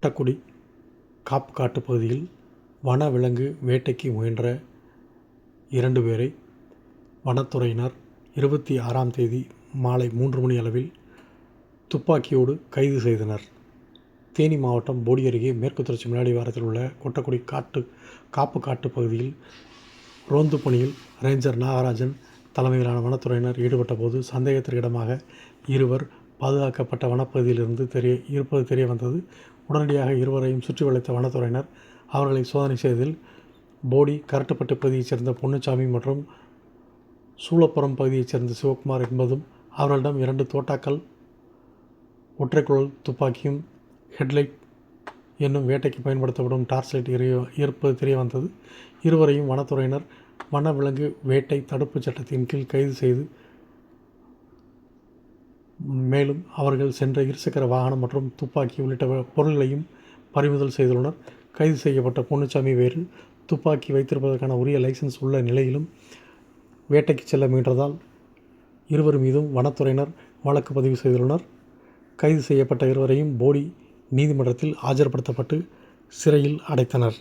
கொட்டக்குடி காப்பு காட்டு பகுதியில் வன விலங்கு வேட்டைக்கு முயன்ற 2 பேரை வனத்துறையினர் 26ஆம் தேதி மாலை 3 மணி அளவில் துப்பாக்கியோடு கைது செய்தனர். தேனி மாவட்டம் போடி அருகே மேற்கு தொடர்ச்சி மலையடிவாரத்தில் உள்ள கொட்டக்குடி காப்பு காட்டு பகுதியில் ரோந்து பணியில் ரேஞ்சர் நாகராஜன் தலைமையிலான வனத்துறையினர் ஈடுபட்ட போது சந்தேகத்திற்கிடமாக இருவர் பாதுகாக்கப்பட்ட வனப்பகுதியிலிருந்து இருப்பது தெரிய வந்தது. உடனடியாக இருவரையும் சுற்றி வளைத்த வனத்துறையினர் அவர்களை சோதனை செய்ததில் போடி கரட்டுப்பட்டு பகுதியைச் சேர்ந்த பொன்னுச்சாமி மற்றும் சூளப்புரம் பகுதியைச் சேர்ந்த சிவகுமார் என்பதும் அவர்களிடம் 2 தோட்டாக்கள், ஒற்றைக்குழல் துப்பாக்கியும், ஹெட்லைட் என்னும் வேட்டைக்கு பயன்படுத்தப்படும் டார்ச் லைட் இருப்பது தெரிய வந்தது. இருவரையும் வனத்துறையினர் வன விலங்கு வேட்டை தடுப்புச் சட்டத்தின் கீழ் கைது செய்து மேலும் அவர்கள் சென்ற இருசக்கர வாகனம் மற்றும் துப்பாக்கி உள்ளிட்ட பொருள்களையும் பறிமுதல் செய்துள்ளனர். கைது செய்யப்பட்ட பொன்னுச்சாமி வேறு துப்பாக்கி வைத்திருப்பதற்கான உரிய லைசன்ஸ் உள்ள நிலையிலும் வேட்டைக்கு செல்ல முயன்றதால் இருவர் மீதும் வனத்துறையினர் வழக்கு பதிவு செய்துள்ளனர். கைது செய்யப்பட்ட இருவரையும் போடி நீதிமன்றத்தில் ஆஜர்படுத்தப்பட்டு சிறையில் அடைத்தனர்.